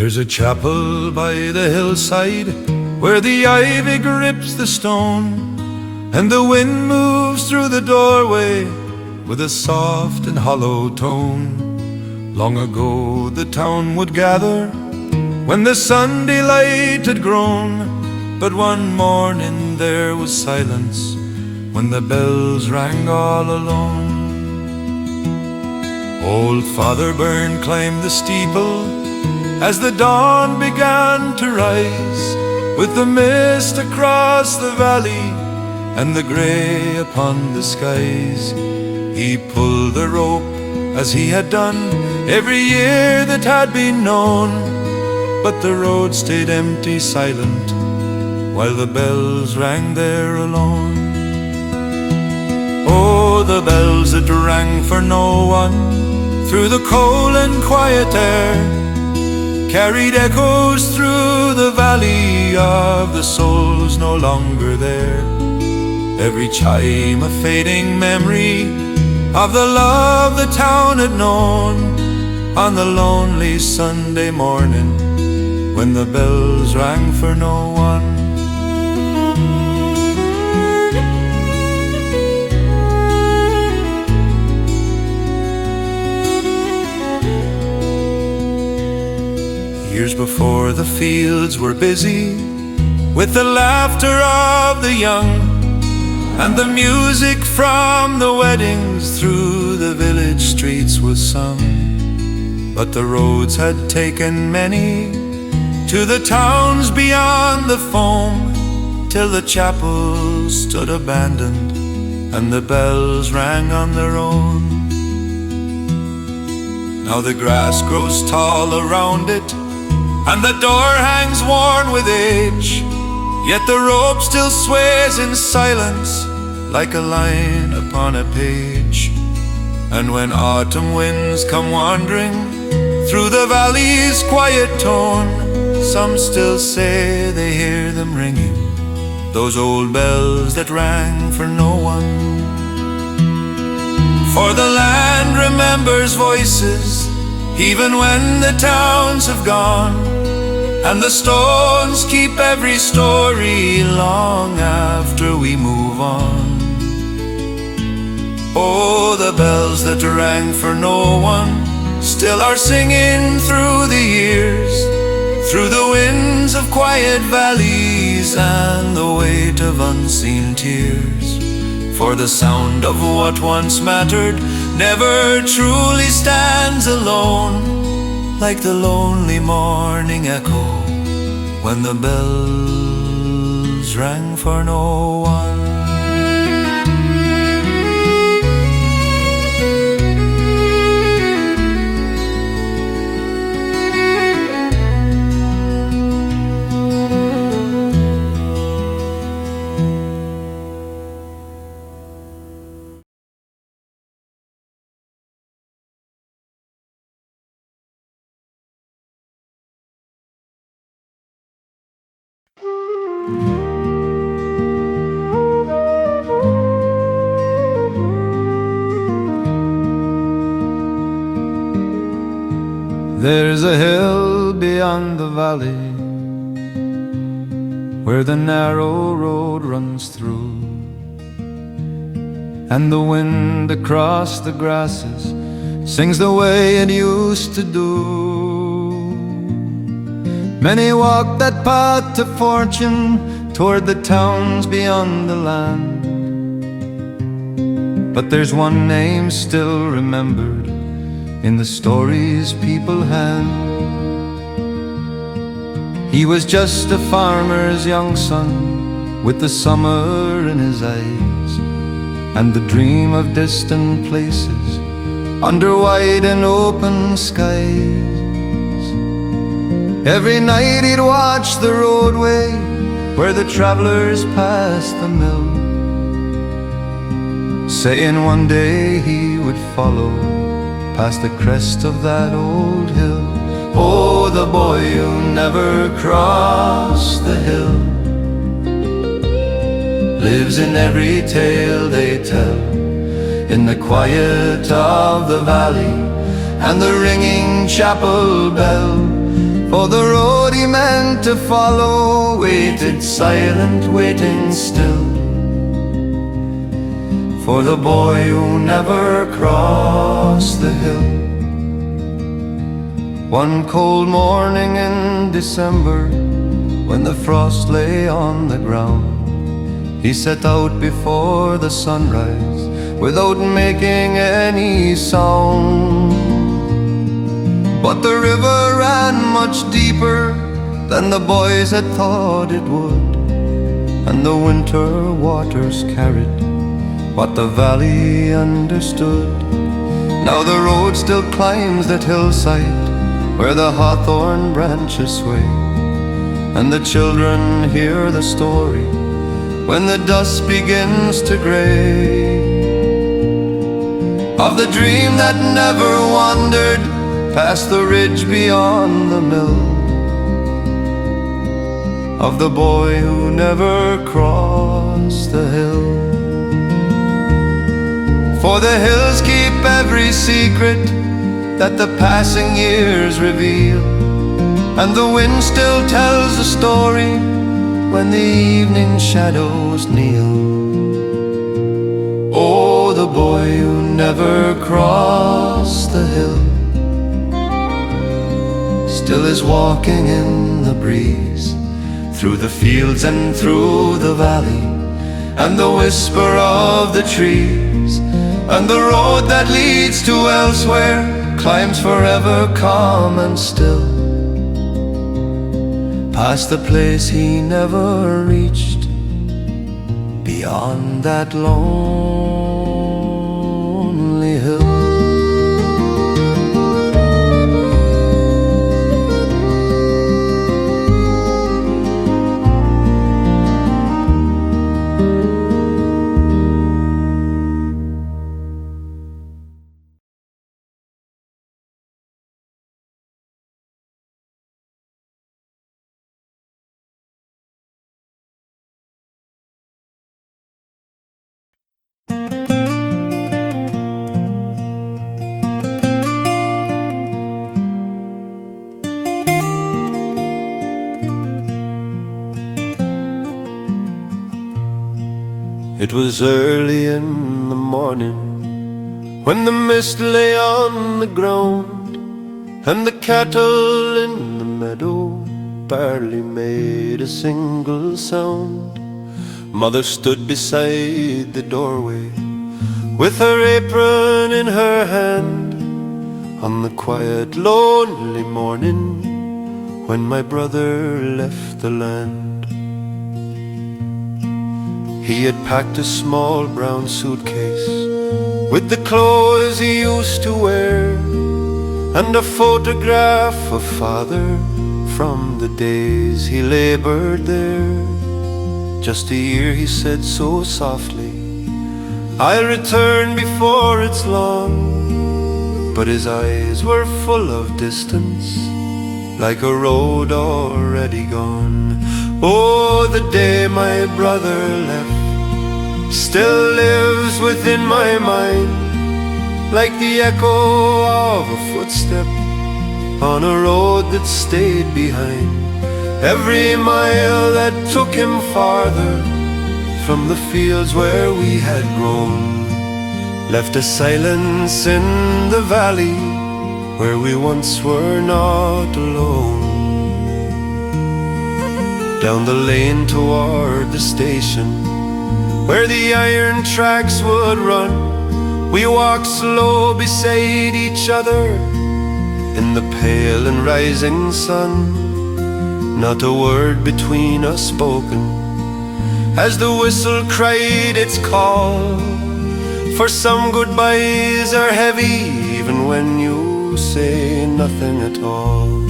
There's a chapel by the hillside where the ivy grips the stone, and the wind moves through the doorway with a soft and hollow tone. Long ago the town would gather when the Sunday light had grown, but one morning there was silence when the bells rang all alone. Old Father Byrne climbed the steeple as the dawn began to rise, with the mist across the valley and the grey upon the skies. He pulled the rope as he had done every year that had been known, but the road stayed empty, silent, while the bells rang there alone. Oh, the bells that rang for no one through the cold and quiet air, carried echoes through the valley of the souls no longer there. Every chime a fading memory of the love the town had known on the lonely Sunday morning when the bells rang for no one. Years before, the fields were busy with the laughter of the young, and the music from the weddings through the village streets was sung. But the roads had taken many to the towns beyond the foam, till the chapel stood abandoned and the bells rang on their own. Now the grass grows tall around it, and the door hangs worn with age, yet the rope still sways in silence like a line upon a page. And when autumn winds come wandering through the valley's quiet tone, some still say they hear them ringing, those old bells that rang for no one. For the land remembers voices even when the towns have gone, and the stones keep every story long after we move on. Oh, the bells that rang for no one still are singing through the years, through the winds of quiet valleys and the weight of unseen tears. For the sound of what once mattered never truly stands alone, like the lonely morning echo when the bells rang for no one. There's a hill beyond the valley where the narrow road runs through, and the wind across the grasses sings the way it used to do. Many walk that path to fortune toward the towns beyond the land, but there's one name still remembered in the stories people had. He was just a farmer's young son, with the summer in his eyes and the dream of distant places under wide and open skies. Every night he'd watch the roadway where the travelers passed the mill, saying one day he would follow past the crest of that old hill. Oh, the boy who never crossed the hill lives in every tale they tell, in the quiet of the valley and the ringing chapel bell. though the road he meant to follow waited silent, waiting still, for the boy who never crossed the hill. One cold morning in December, when the frost lay on the ground, he set out before the sunrise without making any sound. But the river ran much deeper than the boys had thought it would, and the winter waters carried what the valley understood. Now the road still climbs that hillside where the hawthorn branches sway, and the children hear the story when the dust begins to gray, of the dream that never wandered past the ridge beyond the mill, of the boy who never crossed the hill. For the hills keep every secret that the passing years reveal, and the wind still tells the story when the evening shadows kneel. Oh, the boy who never crossed the hill still is walking in the breeze, through the fields and through the valley, and the whisper of the trees, and the road that leads to elsewhere climbs forever calm and still, past the place he never reached, beyond that lonely hill. It was early in the morning, when the mist lay on the ground, and the cattle in the meadow barely made a single sound. Mother stood beside the doorway, with her apron in her hand, on the quiet, lonely morning when my brother left the land. He had packed a small brown suitcase with the clothes he used to wear, and a photograph of father from the days he labored there. Just a year, he said so softly, I'll return before it's long. But his eyes were full of distance, like a road already gone. Oh, the day my brother left still lives within my mind, like the echo of a footstep on a road that stayed behind. Every mile that took him farther from the fields where we had grown left a silence in the valley where we once were not alone. Down the lane toward the station, where the iron tracks would run, we walked slow beside each other in the pale and rising sun. Not a word between us spoken, as the whistle cried its call. For some goodbyes are heavy, even when you say nothing at all.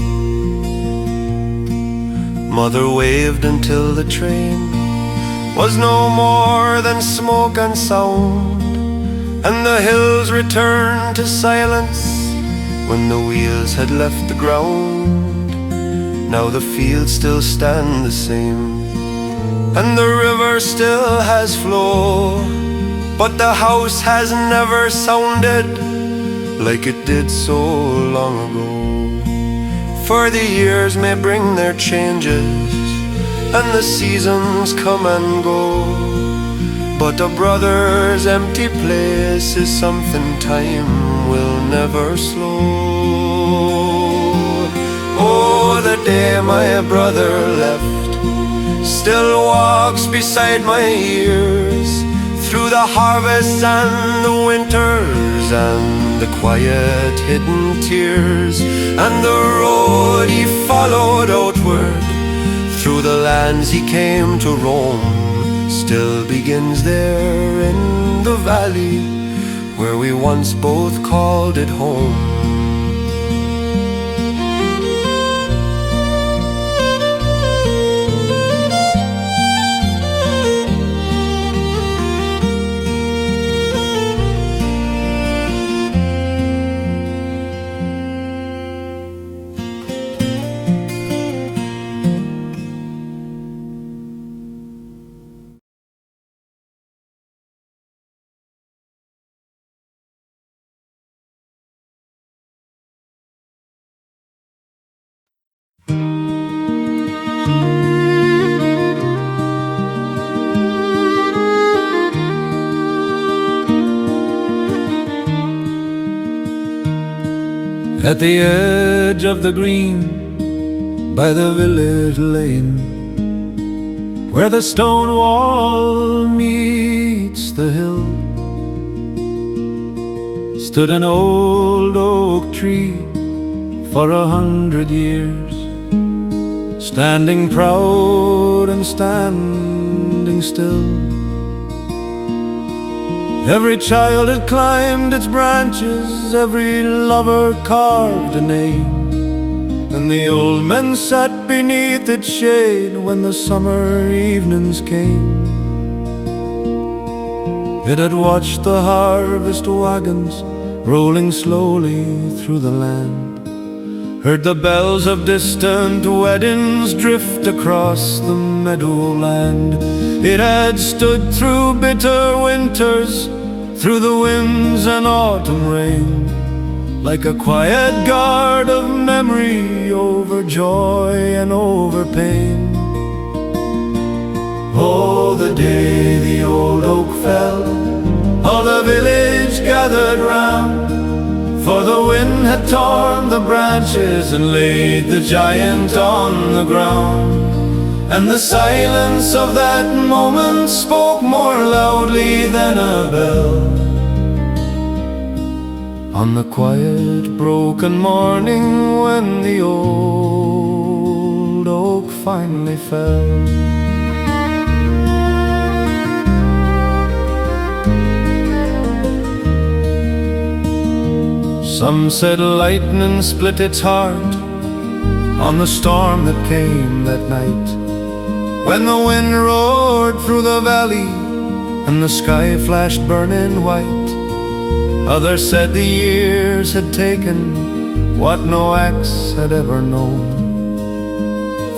Mother waved until the train was no more than smoke and sound, and the hills returned to silence when the wheels had left the ground. Now the fields still stand the same, and the river still has flow, but the house has never sounded like it did so long ago. For the years may bring their changes, and the seasons come and go, but a brother's empty place is something time will never slow. Oh, the day my brother left still walks beside my ears, through the harvests and the winters and the quiet hidden tears. And the road he followed outward, through the lands he came to roam, still begins there in the valley where we once both called it home. At the edge of the green, by the village lane, where the stone wall meets the hill, stood an old oak tree for 100 years, standing proud and standing still. Every child had climbed its branches, every lover carved a name, and the old men sat beneath its shade when the summer evenings came. It had watched the harvest wagons rolling slowly through the land, heard the bells of distant weddings drift across the meadowland. It had stood through bitter winters, through the winds and autumn rain, like a quiet guard of memory over joy and over pain. Oh, the day the old oak fell, all the village gathered round, for the wind had torn the branches and laid the giant on the ground. And the silence of that moment spoke more loudly than a bell. On the quiet, broken morning when the old oak finally fell. Some said lightning split its heart on the storm that came that night, when the wind roared through the valley and the sky flashed burning white. Others said the years had taken what no axe had ever known,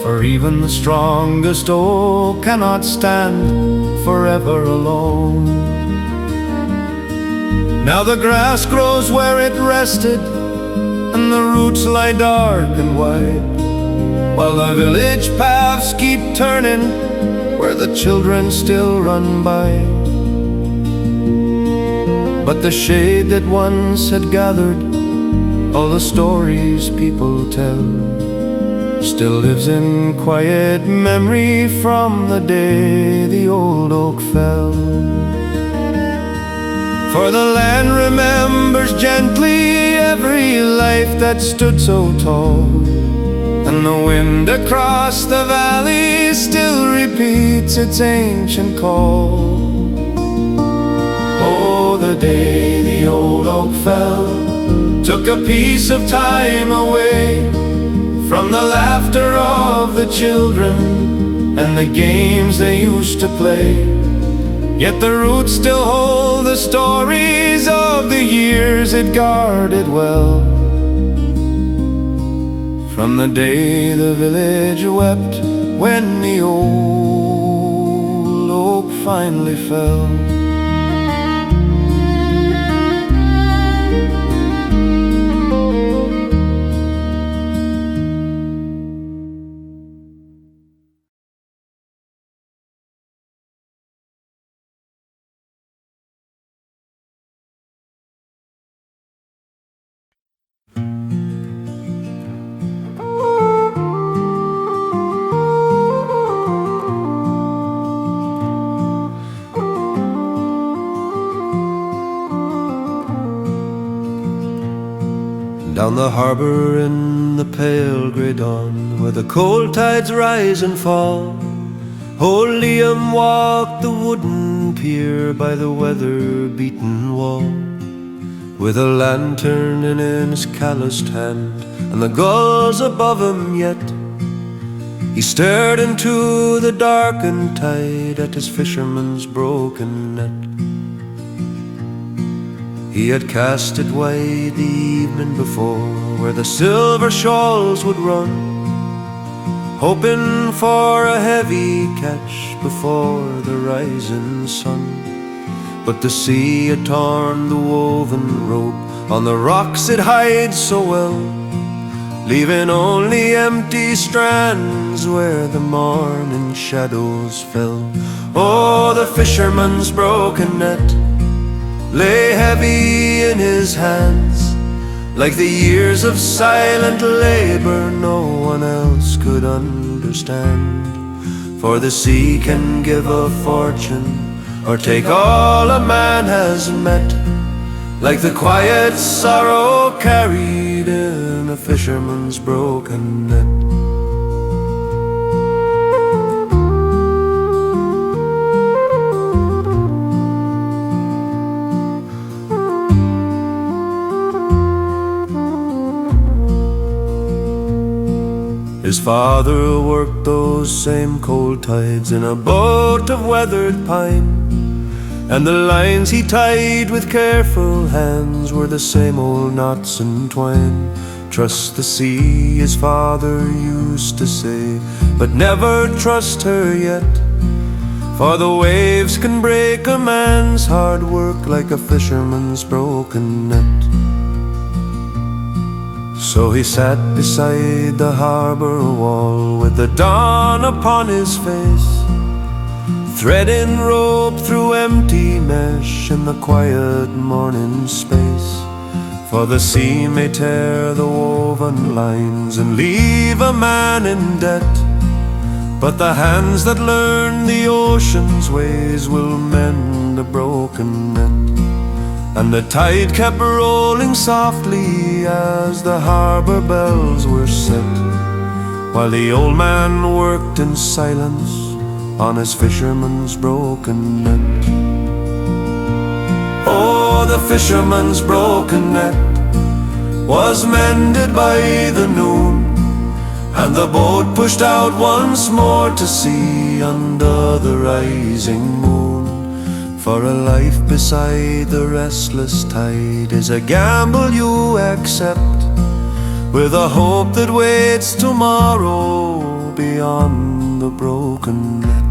for even the strongest oak cannot stand forever alone. Now the grass grows where it rested, and the roots lie dark and wide, while the village paths keep turning where the children still run by. But the shade that once had gathered all the stories people tell still lives in quiet memory from the day the old oak fell. For the land remembers gently every life that stood so tall, and the wind across the valley still repeats its ancient call. Oh, the day the old oak fell took a piece of time away from the laughter of the children and the games they used to play. Yet the roots still hold the stories of the years it guarded well, from the day the village wept when the old oak finally fell. the harbour in the pale grey dawn, where the cold tides rise and fall, old Liam walked the wooden pier by the weather-beaten wall, with a lantern in his calloused hand, and the gulls above him yet. He stared into the darkened tide at his fisherman's broken net. He had cast it wide the evening before, where the silver shawls would run, hoping for a heavy catch before the rising sun. But the sea had torn the woven rope on the rocks it hides so well, leaving only empty strands where the morning shadows fell. Oh, the fisherman's broken net lay heavy in his hands, like the years of silent labour no one else could understand. For the sea can give a fortune or take all a man has met, like the quiet sorrow carried in a fisherman's broken net. His father worked those same cold tides in a boat of weathered pine, and the lines he tied with careful hands were the same old knots and twine. Trust the sea, his father used to say, but never trust her yet, for the waves can break a man's hard work like a fisherman's broken net. So he sat beside the harbour wall with the dawn upon his face, threading rope through empty mesh in the quiet morning space. For the sea may tear the woven lines and leave a man in debt, but the hands that learn the ocean's ways will mend a broken net. And the tide kept rolling softly as the harbour bells were set, while the old man worked in silence on his fisherman's broken net. Oh, the fisherman's broken net was mended by the noon, and the boat pushed out once more to sea under the rising moon. For a life beside the restless tide is a gamble you accept, with a hope that waits tomorrow beyond the broken net.